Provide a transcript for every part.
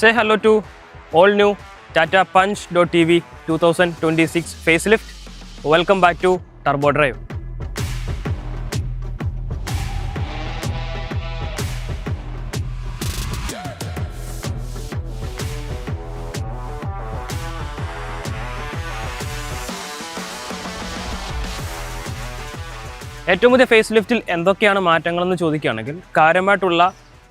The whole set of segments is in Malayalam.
Say hello to all new Tata Punch.tv 2026 facelift. Welcome back to Turbo Drive. ഏറ്റവും പുതിയ ഫേസ് ലിഫ്റ്റിൽ എന്തൊക്കെയാണ് മാറ്റങ്ങളെന്ന് ചോദിക്കുകയാണെങ്കിൽ കാര്യമായിട്ടുള്ള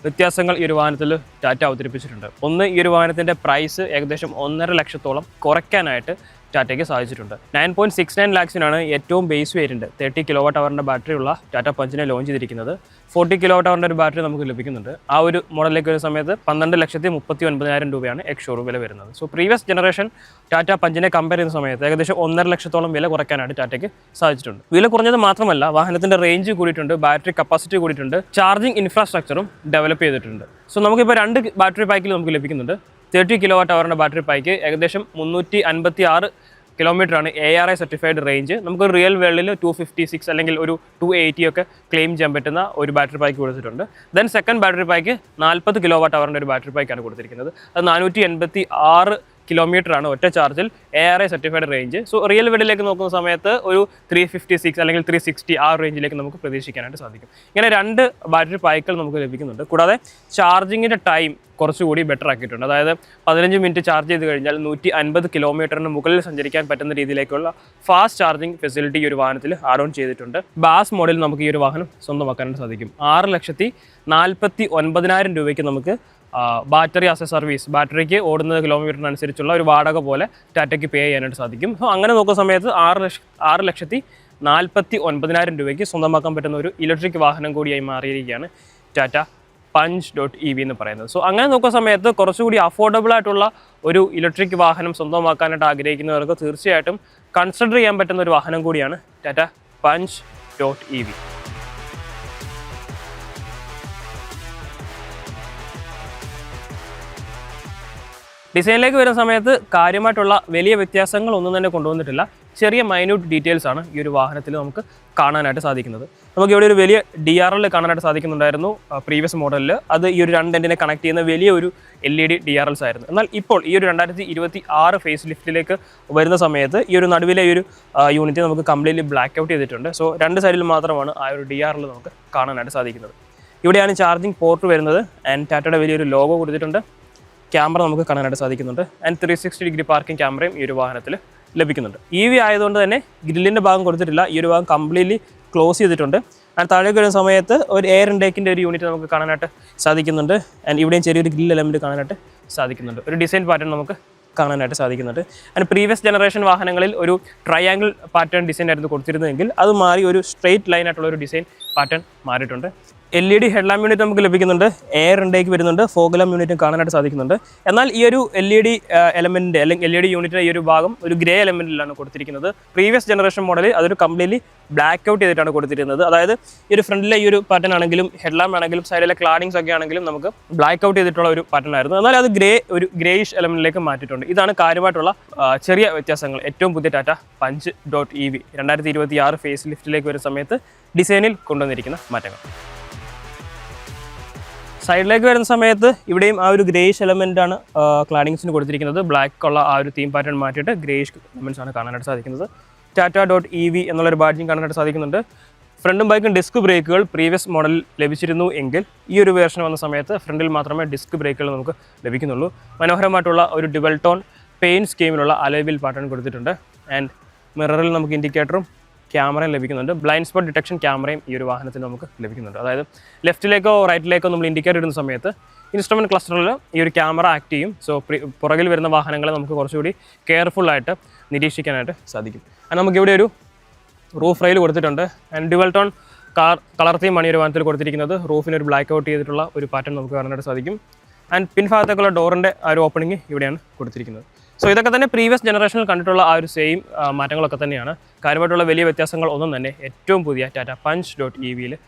വ്യത്യാസങ്ങൾ ഈ ഒരു വാഹനത്തിൽ ടാറ്റ അവതരിപ്പിച്ചിട്ടുണ്ട്. ഒന്ന്, ഈ ഒരു വാഹനത്തിൻ്റെ പ്രൈസ് ഏകദേശം 1.5 ലക്ഷത്തോളം കുറയ്ക്കാനായിട്ട് ടാറ്റയ്ക്ക് സാധിച്ചിട്ടുണ്ട്. 9.69 lakhs-നാണ് ഏറ്റവും ബേസ് വേരിയൻറ്റ് 30 kWh ബാറ്ററിയുള്ള ടാറ്റ പഞ്ചിനെ ലോഞ്ച് ചെയ്തിരിക്കുന്നത്. 40 kWh ഒരു ബാറ്ററി നമുക്ക് ലഭിക്കുന്നുണ്ട്. ആ ഒരു മോഡലിലേക്ക് ഒരു സമയത്ത് 12,39,000 രൂപയാണ് എക്സ് ഷോറൂം വില വരുന്നത്. സോ പ്രീവിയസ് ജനറേഷൻ ടാറ്റ പഞ്ചിനെ കമ്പയർ ചെയ്യുന്ന സമയത്ത് ഏകദേശം 1.5 ലക്ഷത്തോളം വില കുറയ്ക്കാനായിട്ട് ടാറ്റയ്ക്ക് സാധിച്ചിട്ടുണ്ട്. വില കുറഞ്ഞത് മാത്രമല്ല, വാഹനത്തിൻ്റെ റേഞ്ച് കൂടിയിട്ടുണ്ട്, ബാറ്ററി കപ്പാസിറ്റി കൂടിയിട്ടുണ്ട്, ചാർജിങ് ഇൻഫ്രാസ്ട്രക്ചറും ഡെവലപ്പ് ചെയ്തിട്ടുണ്ട്. സോ നമുക്കിപ്പോൾ 2 ബാറ്ററി പാക്കിൽ നമുക്ക് ലഭിക്കുന്നുണ്ട്. 30 kWh ബാറ്ററി പായ്ക്ക് ഏകദേശം 356 കിലോമീറ്ററാണ് ARI സർട്ടിഫൈഡ് റേഞ്ച്. നമുക്ക് റിയൽ വേൾഡിൽ 256 അല്ലെങ്കിൽ ഒരു 280 ഒക്കെ ക്ലെയിം ചെയ്യാൻ പറ്റുന്ന ഒരു ബാറ്ററി പായ്ക്ക് കൊടുത്തിട്ടുണ്ട്. Then second battery pack 40 kWh ഒരു ബാറ്ററി പായ്ക്കാണ് കൊടുത്തിരിക്കുന്നത്. അത് 486 കിലോമീറ്ററാണ് ഒറ്റ ചാർജിൽ ARI certified range. So real വേൾഡിലേക്ക് നോക്കുന്ന സമയത്ത് ഒരു 356 അല്ലെങ്കിൽ 360 ആ റേഞ്ചിലേക്ക് നമുക്ക് പ്രതീക്ഷിക്കാനായിട്ട് സാധിക്കും. ഇങ്ങനെ 2 ബാറ്ററി പായ്ക്കുകൾ നമുക്ക് ലഭിക്കുന്നുണ്ട്. കൂടാതെ ചാർജിങ്ങിൻ്റെ ടൈം കുറച്ചുകൂടി ബെറ്റർ ആക്കിയിട്ടുണ്ട്. അതായത് 15 മിനിറ്റ് ചാർജ് ചെയ്ത് കഴിഞ്ഞാൽ 150 കിലോമീറ്ററിന് മുകളിൽ സഞ്ചരിക്കാൻ പറ്റുന്ന രീതിയിലേക്കുള്ള ഫാസ്റ്റ് ചാർജിങ് ഫെസിലിറ്റി ഈ ഒരു വാഹനത്തിൽ ആഡ് ഓൺ ചെയ്തിട്ടുണ്ട്. ബാസ് മോഡൽ നമുക്ക് ഈ ഒരു വാഹനം സ്വന്തമാക്കാനായിട്ട് സാധിക്കും. 6,49,000 രൂപയ്ക്ക് നമുക്ക് ബാറ്ററി ആസ് എ സർവീസ്, ബാറ്ററിക്ക് ഓടുന്ന കിലോമീറ്ററിനനുസരിച്ചുള്ള ഒരു വാടക പോലെ ടാറ്റയ്ക്ക് പേ ചെയ്യാനായിട്ട് സാധിക്കും. സോ അങ്ങനെ നോക്കുന്ന സമയത്ത് 6,49,000 രൂപയ്ക്ക് സ്വന്തമാക്കാൻ പറ്റുന്ന ഒരു ഇലക്ട്രിക് വാഹനം കൂടിയായി മാറിയിരിക്കുകയാണ് ടാറ്റ Punch.ev എന്ന് പറയുന്നത്. സോ അങ്ങനെ നോക്കുന്ന സമയത്ത് കുറച്ചുകൂടി അഫോർഡബിൾ ആയിട്ടുള്ള ഒരു ഇലക്ട്രിക് വാഹനം സ്വന്തമാക്കാനായിട്ട് ആഗ്രഹിക്കുന്നവർക്ക് തീർച്ചയായിട്ടും കൺസിഡർ ചെയ്യാൻ പറ്റുന്ന ഒരു വാഹനം കൂടിയാണ് ടാറ്റ Punch.ev. ഡിസൈനിലേക്ക് വരുന്ന സമയത്ത് കാര്യമായിട്ടുള്ള വലിയ വ്യത്യാസങ്ങളൊന്നും തന്നെ കൊണ്ടുവന്നിട്ടില്ല. ചെറിയ മൈന്യൂട്ട് ഡീറ്റെയിൽസ് ആണ് ഈ ഒരു വാഹനത്തിൽ നമുക്ക് കാണാനായിട്ട് സാധിക്കുന്നത്. നമുക്ക് ഇവിടെ ഒരു വലിയ DRL കാണാനായിട്ട് സാധിക്കുന്നുണ്ടായിരുന്നു പ്രീവിയസ് മോഡലിൽ. അത് ഈ ഒരു 2 എൻഡിനെ കണക്ട് ചെയ്യുന്ന വലിയ ഒരു LED DRLs ആയിരുന്നു. എന്നാൽ ഇപ്പോൾ ഈ ഒരു 2026 ഫേസ് ലിഫ്റ്റിലേക്ക് വരുന്ന സമയത്ത് ഈ ഒരു നടുവിലെ ഈ ഒരു യൂണിറ്റ് നമുക്ക് കംപ്ലീറ്റ്ലി ബ്ലാക്ക് ഔട്ട് ചെയ്തിട്ടുണ്ട്. സോ 2 സൈഡിൽ മാത്രമാണ് ആ ഒരു DRL നമുക്ക് കാണാനായിട്ട് സാധിക്കുന്നത്. ഇവിടെയാണ് ചാർജിങ് പോർട്ട് വരുന്നത്. ആൻഡ് ടാറ്റയുടെ വലിയൊരു ലോഗോ കൊടുത്തിട്ടുണ്ട്. ക്യാമറ നമുക്ക് കാണാനായിട്ട് സാധിക്കുന്നുണ്ട്. ആൻഡ് 360 ഡിഗ്രി പാർക്കിംഗ് ക്യാമറയും ഈ ഒരു വാഹനത്തിൽ ലഭിക്കുന്നുണ്ട്. EV ആയതുകൊണ്ട് തന്നെ ഗ്രില്ലിൻ്റെ ഭാഗം കൊടുത്തിട്ടില്ല. ഈ ഒരു ഭാഗം കംപ്ലീറ്റ്ലി ക്ലോസ് ചെയ്തിട്ടുണ്ട്. ആൻഡ് താഴേക്ക് വരുന്ന സമയത്ത് ഒരു എയർ ഇൻടേക്കിൻ്റെ ഒരു യൂണിറ്റ് നമുക്ക് കാണാനായിട്ട് സാധിക്കുന്നുണ്ട്. ആൻഡ് ഇവിടെയും ചെറിയൊരു ഗ്രിൽ എലമെൻറ്റ് കാണാനായിട്ട് സാധിക്കുന്നുണ്ട്. ഒരു ഡിസൈൻ പാറ്റേൺ നമുക്ക് കാണാനായിട്ട് സാധിക്കുന്നുണ്ട്. ആൻഡ് പ്രീവിയസ് ജനറേഷൻ വാഹനങ്ങളിൽ ഒരു ട്രയാങ്കിൾ പാറ്റേൺ ഡിസൈൻ ആയിരുന്നു കൊടുത്തിരുന്നതെങ്കിൽ അത് മാറി ഒരു സ്ട്രെയിറ്റ് ലൈൻ ആയിട്ടുള്ള ഒരു ഡിസൈൻ പാറ്റേൺ മാറിയിട്ടുണ്ട്. LED ഹെഡ്ലാമ്പ് യൂണിറ്റ് നമുക്ക് ലഭിക്കുന്നുണ്ട്. എയർ ഇൻടേക്ക് വരുന്നുണ്ട്. ഫോഗ് ലാമ്പ് യൂണിറ്റും കാണാനായിട്ട് സാധിക്കുന്നുണ്ട്. എന്നാൽ ഈ ഒരു LED എലമെൻറ്റ് അല്ലെങ്കിൽ LED യൂണിറ്റിൻ്റെ ഈ ഒരു ഭാഗം ഒരു ഗ്രേ എലമെൻറ്റിലാണ് കൊടുത്തിരിക്കുന്നത്. പ്രീവിയസ് ജനറേഷൻ മോഡലിൽ അതൊരു കംപ്ലീറ്റ്ലി ബ്ലാക്ക് ഔട്ട് ചെയ്തിട്ടാണ് കൊടുത്തിരുന്നത്. അതായത് ഈ ഒരു ഫ്രണ്ടിലെ ഈ ഒരു പാറ്റേൺ ആണെങ്കിലും ഹെഡ്ലാമ്പ് ആണെങ്കിലും സൈഡിലെ ക്ലാഡിങ്സ് ഒക്കെ ആണെങ്കിലും നമുക്ക് ബ്ലാക്ക് ഔട്ട് ചെയ്തിട്ടുള്ള ഒരു പാറ്റേൺ ആയിരുന്നു. എന്നാൽ അത് ഒരു ഗ്രേയിഷ് എലമെൻറ്റിലേക്ക് മാറ്റിയിട്ടുണ്ട്. ഇതാണ് കാര്യമായിട്ടുള്ള ചെറിയ വ്യത്യാസങ്ങൾ ഏറ്റവും പുതിയ ടാറ്റ Punch.ev 2026 ഫേസ് ലിഫ്റ്റിലേക്ക് വരുന്ന സമയത്ത് ഡിസൈനിൽ കൊണ്ടുവന്നിരിക്കുന്ന മാറ്റങ്ങൾ. സൈഡിലേക്ക് വരുന്ന സമയത്ത് ഇവിടെയും ആ ഒരു ഗ്രേയിഷ് എലമെൻ്റ് ആണ് ക്ലാഡിങ്സിന് കൊടുത്തിരിക്കുന്നത്. ബ്ലാക്ക് ഉള്ള ആ ഒരു തീം പാറ്റേൺ മാറ്റിയിട്ട് ഗ്രേയിഷ് എലമെൻറ്റ്സ് ആണ് കാണാനായിട്ട് സാധിക്കുന്നത്. Tata.ev എന്നുള്ളൊരു ബാഡ്ജിങ് കാണാനായിട്ട് സാധിക്കുന്നുണ്ട്. ഫ്രണ്ടും ബാക്കും ഡിസ്ക് ബ്രേക്കുകൾ പ്രീവിയസ് മോഡലിൽ ലഭിച്ചിരുന്നു എങ്കിൽ ഈ ഒരു വേർഷൻ വന്ന സമയത്ത് ഫ്രണ്ടിൽ മാത്രമേ ഡിസ്ക് ബ്രേക്കുകൾ നമുക്ക് ലഭിക്കുന്നുള്ളൂ. മനോഹരമായിട്ടുള്ള ഒരു ഡുവൽ ടോൺ പെയിൻറ്റ് സ്കീമിലുള്ള അലോയ് വീൽ പാറ്റേൺ കൊടുത്തിട്ടുണ്ട്. ആൻഡ് മിററിൽ നമുക്ക് ഇൻഡിക്കേറ്ററും ക്യാമറയും ലഭിക്കുന്നുണ്ട്. ബ്ലൈൻഡ് സ്പോട്ട് ഡിറ്റക്ഷൻ ക്യാമറയും ഈ ഒരു വാഹനത്തിൽ നമുക്ക് ലഭിക്കുന്നുണ്ട്. അതായത് ലെഫ്റ്റിലേക്കോ റൈറ്റിലേക്കോ നമ്മൾ ഇൻഡിക്കേറ്റർ ഇടുന്ന സമയത്ത് ഇൻസ്ട്രുമെൻറ്റ് ക്ലസ്റ്ററിൽ ഈ ഒരു ക്യാമറ ആക്ട് ചെയ്യും. സോ പുറകിൽ വരുന്ന വാഹനങ്ങളെ നമുക്ക് കുറച്ചുകൂടി കെയർഫുള്ളായിട്ട് നിരീക്ഷിക്കാനായിട്ട് സാധിക്കും. ആൻഡ് നമുക്കിവിടെ ഒരു റൂഫ് റെയിൽ കൊടുത്തിട്ടുണ്ട്. ആൻഡ് ഡ്യുവൽ ടോൺ കളർ തീമാണ് ഈ ഒരു വാഹനത്തിൽ കൊടുത്തിരിക്കുന്നത്. റൂഫിന് ഒരു ബ്ലാക്ക് ഔട്ട് ചെയ്തിട്ടുള്ള ഒരു പാറ്റേൺ നമുക്ക് കാണാനായിട്ട് സാധിക്കും. ആൻഡ് പിൻഭാഗത്തേക്കുള്ള ഡോറിൻ്റെ ആ ഒരു ഓപ്പണിംഗ് ഇവിടെയാണ് കൊടുത്തിരിക്കുന്നത്. സോ ഇതൊക്കെ തന്നെ പ്രീവിയസ് ജനറേഷനിൽ കണ്ടിട്ടുള്ള ആ ഒരു സെയിം മാറ്റങ്ങളൊക്കെ തന്നെയാണ്. കാര്യമായിട്ടുള്ള വലിയ വ്യത്യാസങ്ങൾ ഒന്നും തന്നെ ഏറ്റവും പുതിയ ടാറ്റ Punch.ev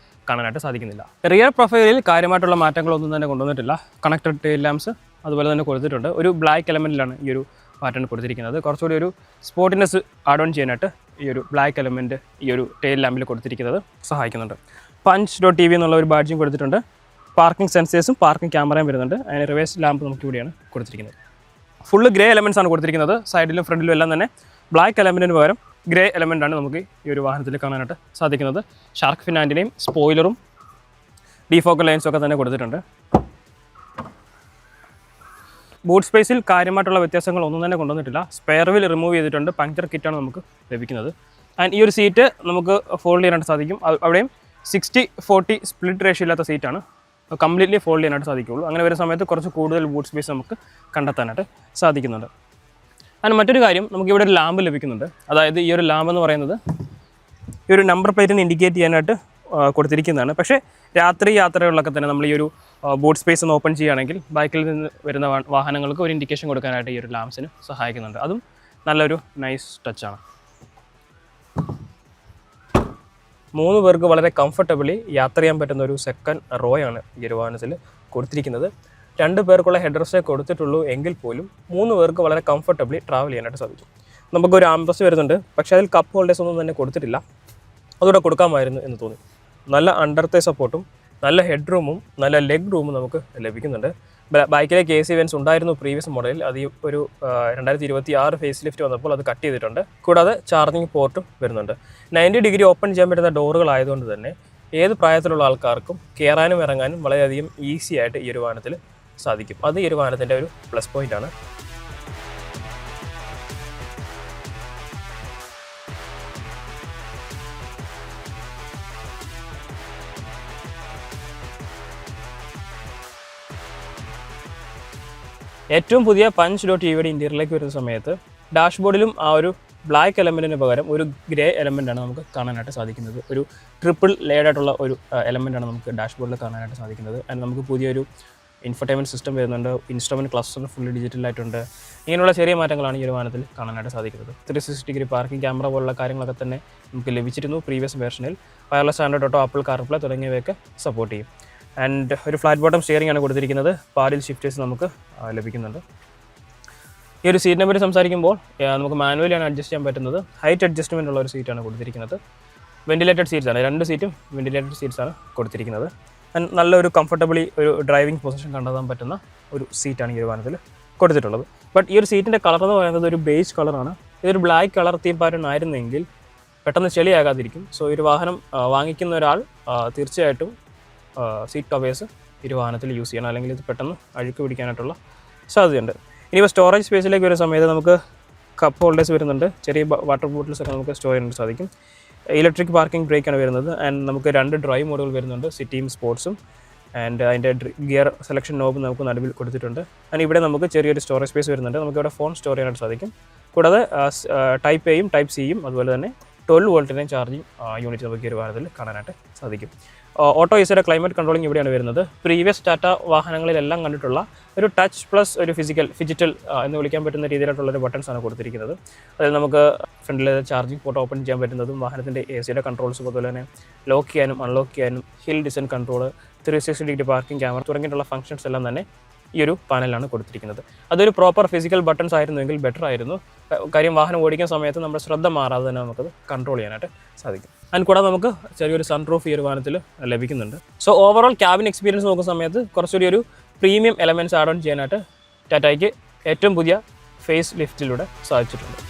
കാണാനായിട്ട് സാധിക്കുന്നില്ല. റിയർ പ്രൊഫൈലിൽ കാര്യമായിട്ടുള്ള മാറ്റങ്ങളൊന്നും തന്നെ കൊണ്ടുവന്നിട്ടില്ല. കണക്റ്റഡ് ടെയിൽ ലാംപ്സ് അതുപോലെ തന്നെ കൊടുത്തിട്ടുണ്ട്. ഒരു ബ്ലാക്ക് എലമെൻറ്റിലാണ് ഈ ഒരു പാറ്റേൺ കൊടുത്തിരിക്കുന്നത്. കുറച്ചുകൂടി ഒരു സ്പോർട്ടിനെസ് ആഡ് ഓൺ ചെയ്യാനായിട്ട് ഈ ഒരു ബ്ലാക്ക് എലമെൻറ്റ് ഈ ഒരു ടെയിൽ ലാമ്പിൽ കൊടുത്തിരിക്കുന്നത് സഹായിക്കുന്നുണ്ട്. Punch.ev എന്നുള്ള ഒരു ബാഡ്ജിങ് കൊടുത്തിട്ടുണ്ട്. പാർക്കിംഗ് സെൻസേഴ്സും പാർക്കിംഗ് ക്യാമറയും വരുന്നുണ്ട്. അതിന് റിവേഴ്സ് ലാമ്പ് നമുക്ക് ഇവിടെയാണ് കൊടുത്തിരിക്കുന്നത്. ഫുള്ള് ഗ്രേ എലമെൻറ്റ്സ് ആണ് കൊടുത്തിരിക്കുന്നത്. സൈഡിലും ഫ്രണ്ടിലും എല്ലാം തന്നെ ബ്ലാക്ക് എലമെൻറ്റിന് പകരം ഗ്രേ എലമെൻ്റാണ് നമുക്ക് ഈ ഒരു വാഹനത്തിൽ കാണാനായിട്ട് സാധിക്കുന്നത്. ഷാർക്ക് ഫിൻ ആൻറ്റിനെയും സ്പോയിലറും ഡീഫോക്കൽ ലൈൻസും ഒക്കെ തന്നെ കൊടുത്തിട്ടുണ്ട്. ബൂട്ട് സ്പേസിൽ കാര്യമായിട്ടുള്ള വ്യത്യാസങ്ങൾ ഒന്നും തന്നെ കൊണ്ടുവന്നിട്ടില്ല. സ്പെയർ വീൽ റിമൂവ് ചെയ്തിട്ടുണ്ട്. പങ്ക്ചർ കിറ്റാണ് നമുക്ക് ലഭിക്കുന്നത്. ആൻഡ് ഈ ഒരു സീറ്റ് നമുക്ക് ഫോൾഡ് ചെയ്യാനായിട്ട് സാധിക്കും. അവിടെയും 60-40 സ്പ്ലിറ്റ് റേഷ്യോ ഇല്ലാത്ത സീറ്റാണ്. കംപ്ലീറ്റ്ലി ഫോൾഡ് ചെയ്യാനായിട്ട് സാധിക്കുകയുള്ളൂ. അങ്ങനെ വരുന്ന സമയത്ത് കുറച്ച് കൂടുതൽ ബൂട്ട് സ്പേസ് നമുക്ക് കണ്ടെത്താനായിട്ട് സാധിക്കുന്നുണ്ട്. ആൻഡ് മറ്റൊരു കാര്യം, നമുക്കിവിടെ ഒരു ലാമ്പ് ലഭിക്കുന്നുണ്ട്. അതായത് ഈ ഒരു ലാമ്പ് എന്ന് പറയുന്നത് ഈ ഒരു നമ്പർ പ്ലേറ്റിന് ഇൻഡിക്കേറ്റ് ചെയ്യാനായിട്ട് കൊടുത്തിരിക്കുന്നതാണ്. പക്ഷേ രാത്രി യാത്രകളിലൊക്കെ തന്നെ നമ്മൾ ഈ ഒരു ബൂട്ട് സ്പേസ് ഒന്ന് ഓപ്പൺ ചെയ്യുകയാണെങ്കിൽ ബാക്കിൽ നിന്ന് വരുന്ന വാഹനങ്ങൾക്ക് ഒരു ഇൻഡിക്കേഷൻ കൊടുക്കാനായിട്ട് ഈ ഒരു ലാംപ്സിന് സഹായിക്കുന്നുണ്ട്. അതും നല്ലൊരു നൈസ് ടച്ചാണ്. 3 പേർക്ക് വളരെ കംഫർട്ടബിളി യാത്ര ചെയ്യാൻ പറ്റുന്ന ഒരു സെക്കൻഡ് റോയാണ് ഈ ഒരു വാഹനത്തിൽ കൊടുത്തിരിക്കുന്നത്. 2 പേർക്കുള്ള ഹെഡ് റെസ്റ്റേ കൊടുത്തിട്ടുള്ളൂ എങ്കിൽ പോലും 3 പേർക്ക് വളരെ കംഫർട്ടബിളി ട്രാവൽ ചെയ്യാനായിട്ട് സാധിക്കും. നമുക്കൊരു ആംബ്രസ്റ്റ് വരുന്നുണ്ട്, പക്ഷേ അതിൽ കപ്പ് ഹോൾഡേഴ്സ് ഒന്നും തന്നെ കൊടുത്തിട്ടില്ല. അതുകൂടെ കൊടുക്കാമായിരുന്നു എന്ന് തോന്നി. നല്ല അണ്ടർത്തെ സപ്പോർട്ടും നല്ല ഹെഡ് റൂമും നല്ല ലെഗ് റൂമും നമുക്ക് ലഭിക്കുന്നുണ്ട്. ബൈക്കിലേക്ക് AC വെൻസ് ഉണ്ടായിരുന്നു പ്രീവിയസ് മോഡലിൽ. അത് ഈ ഒരു 2026 ഫേസ് ലിഫ്റ്റ് വന്നപ്പോൾ അത് കട്ട് ചെയ്തിട്ടുണ്ട്. കൂടാതെ ചാർജിങ് പോർട്ടും വരുന്നുണ്ട്. 90 ഡിഗ്രി ഓപ്പൺ ചെയ്യാൻ പറ്റുന്ന ഡോറുകളായതുകൊണ്ട് തന്നെ ഏത് പ്രായത്തിലുള്ള ആൾക്കാർക്കും കയറാനും ഇറങ്ങാനും വളരെയധികം ഈസി ആയിട്ട് ഈ ഒരു വാഹനത്തിൽ സാധിക്കും. അത് ഈ ഒരു വാഹനത്തിൻ്റെ ഒരു പ്ലസ് പോയിൻ്റാണ്. ഏറ്റവും പുതിയ പഞ്ച്.EVയുടെ ഇൻറ്റീരിയറിലേക്ക് വരുന്ന സമയത്ത് ഡാഷ്ബോർഡിലും ആ ഒരു ബ്ലാക്ക് എലമെൻറ്റിന് പകരം ഒരു ഗ്രേ എലമെൻ്റാണ് നമുക്ക് കാണാനായിട്ട് സാധിക്കുന്നത്. ഒരു ട്രിപ്പിൾ ലെയർഡായിട്ടുള്ള ഒരു എലമെൻ്റാണ് നമുക്ക് ഡാഷ്ബോർഡിൽ കാണാനായിട്ട് സാധിക്കുന്നത്. ആൻഡ് നമുക്ക് പുതിയൊരു ഇൻഫർടൈൻമെൻറ്റ് സിസ്റ്റം വരുന്നുണ്ട്. ഇൻസ്ട്രുമെൻറ്റ് ക്ലസ്റ്റർ ഫുള്ളി ഡിജിറ്റലായിട്ടുണ്ട്. ഇങ്ങനെയുള്ള ചെറിയ മാറ്റങ്ങളാണ് ഈ ഒരു വാഹനത്തിൽ കാണാനായിട്ട് സാധിക്കുന്നത്. 360 ഡിഗ്രി പാർക്കിംഗ് ക്യാമറ പോലുള്ള കാര്യങ്ങളൊക്കെ തന്നെ നമുക്ക് ലഭിച്ചിരുന്നു പ്രീവിയസ് വേർഷനിൽ. Wireless Android Auto, Apple CarPlay തുടങ്ങിയവയൊക്കെ സപ്പോർട്ട് ചെയ്യും. ആൻഡ് ഒരു ഫ്ലാറ്റ് ബോട്ടം സ്റ്റിയറിംഗ് ആണ് കൊടുത്തിരിക്കുന്നത്. പാഡിൽ ഷിഫ്റ്റേഴ്സ് നമുക്ക് ലഭിക്കുന്നുണ്ട്. ഈ ഒരു സീറ്റിനെ പറ്റി സംസാരിക്കുമ്പോൾ നമുക്ക് മാനുവലിയാണ് അഡ്ജസ്റ്റ് ചെയ്യാൻ പറ്റുന്നത്. ഹൈറ്റ് അഡ്ജസ്റ്റ്മെൻ്റ് ഉള്ള ഒരു സീറ്റാണ് കൊടുത്തിരിക്കുന്നത്. വെൻറ്റിലേറ്റഡ് സീറ്റ്സ് ആണ്, 2 സീറ്റും വെൻറ്റിലേറ്റഡ് സീറ്റ്സ് ആണ് കൊടുത്തിരിക്കുന്നത്. ആൻഡ് നല്ലൊരു കംഫർട്ടബിളി ഒരു ഡ്രൈവിംഗ് പൊസിഷൻ കണ്ടെത്താൻ പറ്റുന്ന ഒരു സീറ്റാണ് ഈ ഒരു വാഹനത്തിൽ കൊടുത്തിട്ടുള്ളത്. ബട്ട് ഈ ഒരു സീറ്റിൻ്റെ കളർ എന്ന് പറയുന്നത് ഒരു ബേജ് കളറാണ്. ഇതൊരു ബ്ലാക്ക് കളർ തീം പാറ്റേൺ ആയിരുന്നെങ്കിൽ പെട്ടെന്ന് ചെളിയാകാതിരിക്കും. സോ ഒരു വാഹനം വാങ്ങിക്കുന്ന ഒരാൾ തീർച്ചയായിട്ടും സീറ്റ് കവേഴ്സ് ഈ ഒരു വാഹനത്തിൽ യൂസ് ചെയ്യണം, അല്ലെങ്കിൽ ഇത് പെട്ടെന്ന് അഴുക്ക് പിടിക്കാനായിട്ടുള്ള സാധ്യതയുണ്ട്. ഇനിയിപ്പോൾ സ്റ്റോറേജ് സ്പേസിലേക്ക് വരുന്ന സമയത്ത് നമുക്ക് കപ്പ് ഹോൾഡേഴ്സ് വരുന്നുണ്ട്. ചെറിയ വാട്ടർ ബോട്ടിൽസ് ഒക്കെ നമുക്ക് സ്റ്റോർ ചെയ്യാനായിട്ട് സാധിക്കും. ഇലക്ട്രിക് പാർക്കിംഗ് ബ്രേക്കാണ് വരുന്നത്. ആൻഡ് നമുക്ക് 2 ഡ്രൈവ് മോഡുകൾ വരുന്നുണ്ട്, സിറ്റിയും സ്പോർട്സും. ആൻഡ് അതിൻ്റെ ഗിയർ സെലക്ഷൻ നോബ് നമുക്ക് നടുവിൽ കൊടുത്തിട്ടുണ്ട്. ആൻഡ് ഇവിടെ നമുക്ക് ചെറിയൊരു സ്റ്റോറേജ് സ്പേസ് വരുന്നുണ്ട്. നമുക്കിവിടെ ഫോൺ സ്റ്റോർ ചെയ്യാനായിട്ട് സാധിക്കും. കൂടാതെ ടൈപ്പ് എയും ടൈപ്പ് സിയും അതുപോലെ തന്നെ 12 വോൾട്ടിൻ്റെയും ചാർജിങ് യൂണിറ്റ് നമുക്ക് ഈ ഒരു വാഹനത്തിൽ കാണാനായിട്ട് സാധിക്കും. ഓട്ടോ ഈസിയുടെ ക്ലൈമറ്റ് കൺട്രോളിംഗ് ഇവിടെയാണ് വരുന്നത്. പ്രീവിയസ് ടാറ്റ വാഹനങ്ങളിലെല്ലാം കണ്ടിട്ടുള്ള ഒരു ടച്ച് പ്ലസ് ഒരു ഫിജിറ്റൽ എന്ന് വിളിക്കാൻ പറ്റുന്ന രീതിയിലായിട്ടുള്ളൊരു ബട്ടൺസ് ആണ് കൊടുത്തിരിക്കുന്നത്. അതിൽ നമുക്ക് ഫ്രണ്ടിലെ ചാർജിങ് പോർട്ട് ഓപ്പൺ ചെയ്യാൻ പറ്റുന്നതും വാഹനത്തിൻ്റെ AC കൺട്രോൾസും അതുപോലെ തന്നെ ലോക്ക് ചെയ്യാനും അൺലോക്ക് ചെയ്യാനും hill design control, 360 degree parking camera തുടങ്ങിയിട്ടുള്ള ഫംഗ്ഷൻസ് എല്ലാം തന്നെ ഈ ഒരു പാനലാണ് കൊടുത്തിരിക്കുന്നത്. അതൊരു പ്രോപ്പർ ഫിസിക്കൽ ബട്ടൺസ് ആയിരുന്നുവെങ്കിൽ ബെറ്റർ ആയിരുന്നു. കാര്യം വാഹനം ഓടിക്കുന്ന സമയത്ത് നമ്മുടെ ശ്രദ്ധ മാറാതെ തന്നെ നമുക്കത് കൺട്രോൾ ചെയ്യാനായിട്ട് സാധിക്കും. അതിന് കൂടാതെ നമുക്ക് ചെറിയൊരു സൺറൂഫ് ഈ ഒരു വാഹനത്തിൽ ലഭിക്കുന്നുണ്ട്. സോ ഓവറോൾ ക്യാബിൻ എക്സ്പീരിയൻസ് നോക്കുന്ന സമയത്ത് കുറച്ചുകൂടി ഒരു പ്രീമിയം എലമെൻറ്റ്സ് ആഡ് ഓൺ ചെയ്യാനായിട്ട് ടാറ്റയ്ക്ക് ഏറ്റവും പുതിയ ഫേസ് ലിഫ്റ്റിലൂടെ സാധിച്ചിട്ടുണ്ട്.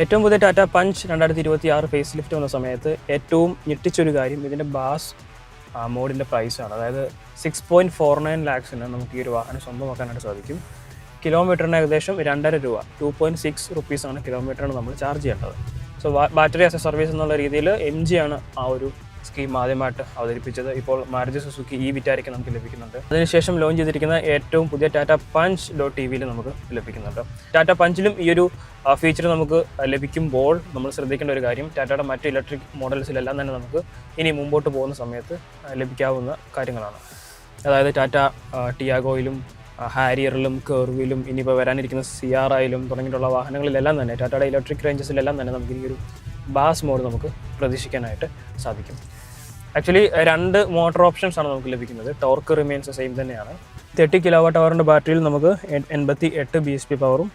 ഏറ്റവും പുതിയ ടാറ്റ പഞ്ച് 2026 ഫേസ് ലിഫ്റ്റ് വന്ന സമയത്ത് ഏറ്റവും ഞെട്ടിച്ചൊരു കാര്യം ഇതിൻ്റെ ബാസ് മോഡിൻ്റെ പ്രൈസാണ്. അതായത് 6.49 lakhs നമുക്ക് ഈ ഒരു വാഹനം സ്വന്തമാക്കാനായിട്ട് സാധിക്കും. കിലോമീറ്ററിന് ഏകദേശം 2.5 രൂപ, 2.6 റുപ്പീസാണ് കിലോമീറ്ററിന് നമ്മൾ ചാർജ് ചെയ്യേണ്ടത്. So battery as A service എന്നുള്ള രീതിയിൽ MG ആണ് ആ ഒരു സ്കീം ആദ്യമായിട്ട് അവതരിപ്പിച്ചത്. ഇപ്പോൾ മാരുതി സുസുക്കി വിറ്റാരയ്ക്ക് നമുക്ക് ലഭിക്കുന്നുണ്ട്. അതിനുശേഷം ലോഞ്ച് ചെയ്തിരിക്കുന്ന ഏറ്റവും പുതിയ ടാറ്റ പഞ്ച്.EVയിൽ നമുക്ക് ലഭിക്കുന്നുണ്ട്. ടാറ്റ പഞ്ചിലും ഈ ഒരു ഫീച്ചർ നമുക്ക് ലഭിക്കുമ്പോൾ നമ്മൾ ശ്രദ്ധിക്കേണ്ട ഒരു കാര്യം, ടാറ്റയുടെ മറ്റ് ഇലക്ട്രിക് മോഡൽസിലെല്ലാം തന്നെ നമുക്ക് ഇനി മുമ്പോട്ട് പോകുന്ന സമയത്ത് ലഭിക്കാവുന്ന കാര്യങ്ങളാണ്. അതായത് ടാറ്റ ടിയാഗോയിലും ഹാരിയറിലും കെർവിലും ഇനിയിപ്പോൾ വരാനിരിക്കുന്ന CR-യിലും തുടങ്ങിയിട്ടുള്ള വാഹനങ്ങളിലെല്ലാം തന്നെ ടാറ്റയുടെ ഇലക്ട്രിക് റേഞ്ചസിലെല്ലാം തന്നെ നമുക്ക് ഈ ഒരു ബാസ് മോഡ് നമുക്ക് പ്രതീക്ഷിക്കാനായിട്ട് സാധിക്കും. ആക്ച്വലി 2 മോട്ടോർ ഓപ്ഷൻസ് ആണ് നമുക്ക് ലഭിക്കുന്നത്. ടോർക്ക് റിമെയിൻസ് സെയിം തന്നെയാണ്. 30 kWh ബാറ്ററിയിൽ നമുക്ക് 88 bhp പവറും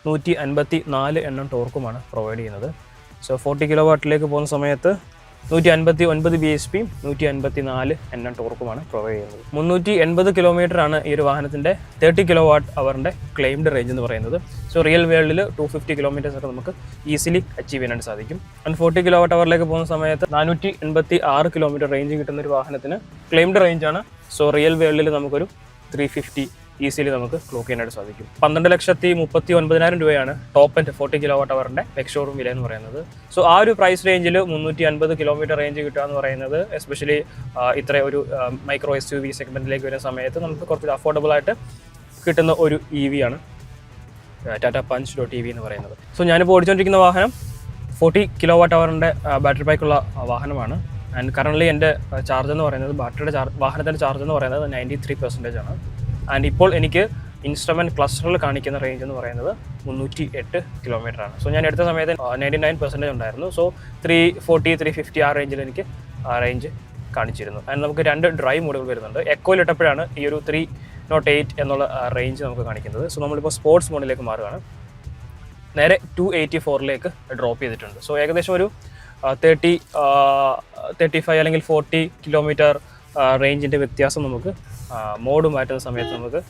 154 Nm ടോർക്കുമാണ് പ്രൊവൈഡ് ചെയ്യുന്നത്. സോ 40 kW പോകുന്ന സമയത്ത് 159 bhp 154 Nm ടോർക്കുമാണ് പ്രൊവൈഡ് ചെയ്യുന്നത്. 380 km ആണ് ഈ ഒരു വാഹനത്തിൻ്റെ 30 kWh ക്ലെയിംഡ് റേഞ്ച് എന്ന് പറയുന്നത്. സോ റിയൽ വേൾഡിൽ 250 km ഒക്കെ നമുക്ക് ഈസിലി അച്ചീവ് ചെയ്യാനായിട്ട് സാധിക്കും. ആൻഡ് 40 kWh പോകുന്ന സമയത്ത് 486 km റേഞ്ച് കിട്ടുന്ന ഒരു വാഹനത്തിന് ക്ലെയിംഡ് റേഞ്ചാണ്. സോ റിയൽ വേൾഡിൽ നമുക്കൊരു 350 ഈസിലി നമുക്ക് ക്ലോക്ക് ചെയ്യാനായിട്ട് സാധിക്കും. 12,39,000 രൂപയാണ് top and 40 kWh X showroom വില എന്ന് പറയുന്നത്. സോ ആ ഒരു പ്രൈസ് റേഞ്ചിൽ 350 km റേഞ്ച് കിട്ടുക എന്ന് പറയുന്നത് എസ്പെഷ്യലി ഇത്ര ഒരു മൈക്രോ SUV സെഗ്മെന്റിലേക്ക് വരുന്ന സമയത്ത് നമുക്ക് കുറച്ച് അഫോർഡബിൾ ആയിട്ട് കിട്ടുന്ന ഒരു EV ആണ് ടാറ്റ പഞ്ച്.EV എന്ന് പറയുന്നത്. സോ ഞാനിപ്പോൾ ഓടിച്ചുകൊണ്ടിരിക്കുന്ന വാഹനം 40 kWh ബാറ്ററി പാക്കുള്ള വാഹനമാണ്. ആൻഡ് കറൻ്റ്ലി എൻ്റെ ചാർജ് എന്ന് പറയുന്നത് വാഹനത്തിൻ്റെ ചാർജ് എന്ന് പറയുന്നത് 93% ആണ്. ആൻഡ് ഇപ്പോൾ എനിക്ക് ഇൻസ്ട്രുമെൻറ്റ് ക്ലസ്റ്ററിൽ കാണിക്കുന്ന റേഞ്ച് എന്ന് പറയുന്നത് 308 km ആണ്. സോ ഞാൻ എടുത്ത സമയത്ത് 99% ഉണ്ടായിരുന്നു. സോ 340 350 ആ റേഞ്ചിൽ എനിക്ക് റേഞ്ച് കാണിച്ചിരുന്നു. ആൻഡ് നമുക്ക് 2 ഡ്രൈവ് മോഡുകൾ വരുന്നുണ്ട്. എക്കോയിൽ ഇട്ടപ്പോഴാണ് ഈ ഒരു 308 എന്നുള്ള റേഞ്ച് നമുക്ക് കാണിക്കുന്നത്. സോ നമ്മളിപ്പോൾ സ്പോർട്സ് മോഡിലേക്ക് മാറുകയാണ്. നേരെ 284 ഡ്രോപ്പ് ചെയ്തിട്ടുണ്ട്. സോ ഏകദേശം ഒരു 35 അല്ലെങ്കിൽ 40 km റേഞ്ചിൻ്റെ വ്യത്യാസം നമുക്ക് മോഡ് മാറ്റുന്ന സമയത്ത് നമുക്ക്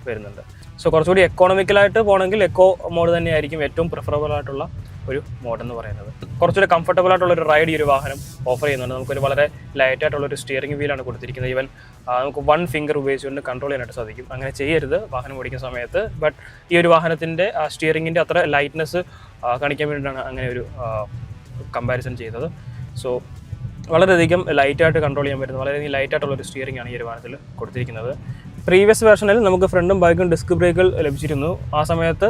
വരുന്നുണ്ട്. സോ കുറച്ചുകൂടി എക്കോണമിക്കലായിട്ട് പോകണമെങ്കിൽ എക്കോ മോഡ് തന്നെയായിരിക്കും ഏറ്റവും പ്രിഫറബിൾ ആയിട്ടുള്ള ഒരു മോഡ് എന്ന് പറയുന്നത്. കുറച്ചുകൂടി കംഫർട്ടബിൾ ആയിട്ടുള്ള ഒരു റൈഡ് ഈ ഒരു വാഹനം ഓഫർ ചെയ്യുന്നുണ്ട്. നമുക്കൊരു വളരെ ലൈറ്റ് ആയിട്ടുള്ള ഒരു സ്റ്റിയറിംഗ് വീലാണ് കൊടുത്തിരിക്കുന്നത്. ഈവൻ നമുക്ക് 1 ഫിംഗർ ഉപയോഗിച്ചുകൊണ്ട് കൺട്രോൾ ചെയ്യാനായിട്ട് സാധിക്കും. അങ്ങനെ ചെയ്യരുത് വാഹനം ഓടിക്കുന്ന സമയത്ത്. ബട്ട് ഈ ഒരു വാഹനത്തിൻ്റെ സ്റ്റിയറിങ്ങിൻ്റെ അത്ര ലൈറ്റ്നെസ് കാണിക്കാൻ വേണ്ടിയിട്ടാണ് അങ്ങനെ ഒരു കമ്പാരിസൺ ചെയ്തത്. സോ വളരെയധികം ലൈറ്റായിട്ട് കൺട്രോൾ ചെയ്യാൻ പറ്റുന്ന വളരെയധികം ലൈറ്റായിട്ടുള്ള ഒരു സ്റ്റിയറിംഗ് ആണ് ഈ ഒരു വാഹനത്തിൽ കൊടുത്തിരിക്കുന്നത്. പ്രീവിയസ് വേർഷനിൽ നമുക്ക് ഫ്രണ്ടും ബാക്കും ഡിസ്ക് ബ്രേക്കുകൾ ലഭിച്ചിരുന്നു. ആ സമയത്ത്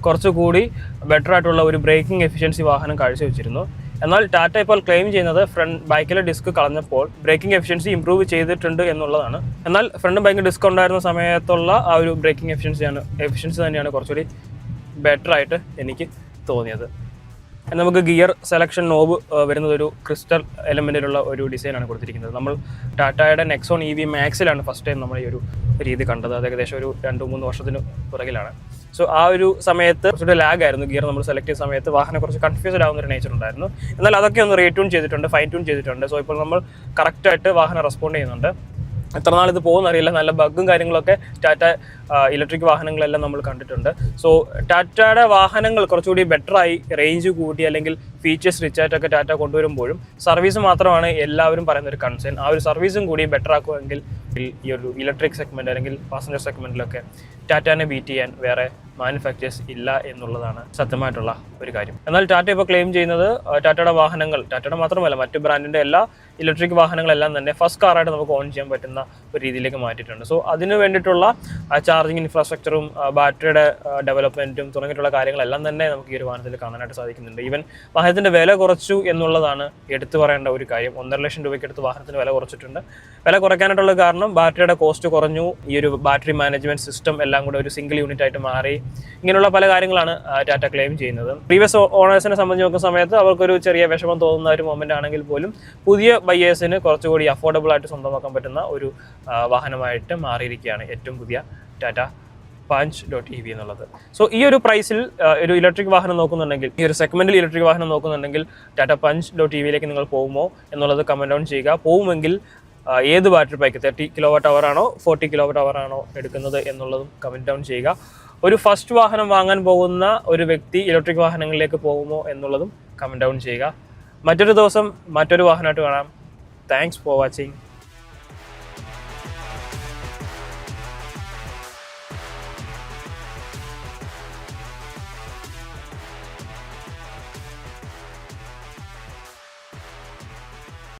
കുറച്ചുകൂടി ബെറ്റർ ആയിട്ടുള്ള ഒരു ബ്രേക്കിംഗ് എഫിഷ്യൻസി വാഹനം കാഴ്ചവെച്ചിരുന്നു. എന്നാൽ ടാറ്റ ഇപ്പോൾ ക്ലെയിം ചെയ്യുന്നത് ബൈക്കിലെ ഡിസ്ക് കളഞ്ഞപ്പോൾ ബ്രേക്കിംഗ് എഫിഷ്യൻസി ഇംപ്രൂവ് ചെയ്തിട്ടുണ്ട് എന്നുള്ളതാണ്. എന്നാൽ ഫ്രണ്ടും ബാക്കും ഡിസ്ക് ഉണ്ടായിരുന്ന സമയത്തുള്ള ആ ഒരു ബ്രേക്കിംഗ് എഫിഷ്യൻസി തന്നെയാണ് കുറച്ചുകൂടി ബെറ്റർ ആയിട്ട് എനിക്ക് തോന്നിയത്. നമുക്ക് ഗിയർ സെലക്ഷൻ നോബ് വരുന്നത് ഒരു ക്രിസ്റ്റൽ എലമെൻറ്റിലുള്ള ഒരു ഡിസൈനാണ് കൊടുത്തിരിക്കുന്നത്. നമ്മൾ ടാറ്റയുടെ നെക്സോൺ EV മാക്സിലാണ് ഫസ്റ്റ് ടൈം നമ്മൾ ഈ ഒരു രീതി കണ്ടത്. അത് ഏകദേശം ഒരു 2-3 വർഷത്തിന് പുറകിലാണ്. സോ ആ ഒരു സമയത്ത് കുറച്ചുകൂടി ലാഗ് ആയിരുന്നു. ഗിയർ നമ്മൾ സെലക്ട് ചെയ്യുന്ന സമയത്ത് വാഹനം കുറച്ച് കൺഫ്യൂസ്ഡ് ആവുന്ന ഒരു നേച്ചർ ഉണ്ടായിരുന്നു. എന്നാൽ അതൊക്കെ ഒന്ന് റീട്യൂൺ ചെയ്തിട്ടുണ്ട്, ഫൈൻ ട്യൂൺ ചെയ്തിട്ടുണ്ട്. സോ ഇപ്പോൾ നമ്മൾ കറക്റ്റായിട്ട് വാഹനം റെസ്പോണ്ട് ചെയ്യുന്നുണ്ട്. എത്ര നാളിത് പോകുന്നറിയില്ല. നല്ല ബഗ്ഗും കാര്യങ്ങളൊക്കെ ടാറ്റ ഇലക്ട്രിക് വാഹനങ്ങളെല്ലാം നമ്മൾ കണ്ടിട്ടുണ്ട്. സോ ടാറ്റയുടെ വാഹനങ്ങൾ കുറച്ചുകൂടി ബെറ്ററായി റേഞ്ച് കൂട്ടി അല്ലെങ്കിൽ ഫീച്ചേഴ്സ് റിച്ച് ആയിട്ടൊക്കെ ടാറ്റ കൊണ്ടുവരുമ്പോഴും സർവീസ് മാത്രമാണ് എല്ലാവരും പറയുന്ന ഒരു കൺസേൺ. ആ ഒരു സർവീസും കൂടി ബെറ്റർ ആക്കുമെങ്കിൽ ഈ ഒരു ഇലക്ട്രിക് സെഗ്മെൻറ്റ് അല്ലെങ്കിൽ പാസഞ്ചർ സെഗ്മെൻറ്റിലൊക്കെ ടാറ്റാനെ ബീറ്റ് ചെയ്യാൻ വേറെ മാനുഫാക്ചേഴ്സ് ഇല്ല എന്നുള്ളതാണ് സത്യമായിട്ടുള്ള ഒരു കാര്യം. എന്നാൽ ടാറ്റ ഇപ്പോൾ ക്ലെയിം ചെയ്യുന്നത് ടാറ്റയുടെ വാഹനങ്ങൾ, ടാറ്റയുടെ മാത്രമല്ല മറ്റ് ബ്രാൻഡിൻ്റെ എല്ലാ ഇലക്ട്രിക് വാഹനങ്ങളെല്ലാം തന്നെ ഫസ്റ്റ് കാറായിട്ട് നമുക്ക് ഓൺ ചെയ്യാൻ പറ്റുന്ന ഒരു രീതിയിലേക്ക് മാറ്റിയിട്ടുണ്ട്. സോ അതിന് വേണ്ടിയിട്ടുള്ള ചാർജിങ് ഇൻഫ്രാസ്ട്രക്ചറും ബാറ്ററിയുടെ ഡെവലപ്മെൻറ്റും തുടങ്ങിയിട്ടുള്ള കാര്യങ്ങളെല്ലാം തന്നെ നമുക്ക് ഈ ഒരു വാഹനത്തിൽ കാണാനായിട്ട് സാധിക്കുന്നുണ്ട്. ഈവൻ വാഹനത്തിൻ്റെ വില കുറച്ചു എന്നുള്ളതാണ് എടുത്തു പറയേണ്ട ഒരു കാര്യം. 1.5 ലക്ഷം രൂപയ്ക്ക് അടുത്ത് വാഹനത്തിന് വില കുറച്ചിട്ടുണ്ട്. വില കുറയ്ക്കാനായിട്ടുള്ള കാരണം ബാറ്ററിയുടെ കോസ്റ്റ് കുറഞ്ഞു, ഈ ഒരു ബാറ്ററി മാനേജ്മെൻറ്റ് സിസ്റ്റം എല്ലാം കൂടെ ഒരു സിംഗിൾ യൂണിറ്റ് ആയിട്ട് മാറി, ഇങ്ങനെയുള്ള പല കാര്യങ്ങളാണ് ടാറ്റ ക്ലെയിം ചെയ്യുന്നത്. പ്രീവിയസ് ഓണേഴ്സിനെ സംബന്ധിച്ച് നോക്കുന്ന സമയത്ത് അവർക്കൊരു ചെറിയ വിഷമം തോന്നുന്ന ഒരു മൊമെൻ്റ് ആണെങ്കിൽ പോലും പുതിയ ബയേഴ്സിന് കുറച്ചുകൂടി അഫോർഡബിൾ ആയിട്ട് സ്വന്തമാക്കാൻ പറ്റുന്ന ഒരു വാഹനമായിട്ട് മാറിയിരിക്കുകയാണ് ഏറ്റവും പുതിയ ടാറ്റ പഞ്ച്.EV എന്നുള്ളത്. സോ ഈ ഒരു പ്രൈസിൽ ഒരു ഇലക്ട്രിക് വാഹനം നോക്കുന്നുണ്ടെങ്കിൽ, ഈ ഒരു സെഗ്മെൻറ്റിൽ ഇലക്ട്രിക് വാഹനം നോക്കുന്നുണ്ടെങ്കിൽ ടാറ്റ പഞ്ച്.EVയിലേക്ക് നിങ്ങൾ പോകുമോ എന്നുള്ളത് കമൻറ്റ് ഡൗൺ ചെയ്യുക. പോകുമെങ്കിൽ ഏത് ബാറ്ററി പാക്ക് 30 kWh ആണോ 40 kWh ആണോ എടുക്കുന്നത് എന്നുള്ളതും കമൻറ്റ് ഡൗൺ ചെയ്യുക. ഒരു ഫസ്റ്റ് വാഹനം വാങ്ങാൻ പോകുന്ന ഒരു വ്യക്തി ഇലക്ട്രിക് വാഹനങ്ങളിലേക്ക് പോകുമോ എന്നുള്ളതും കമൻറ്റ് ഡൗൺ ചെയ്യുക. മറ്റൊരു ദിവസം മറ്റൊരു വാഹനമായിട്ട് കാണാം. Thanks for watching.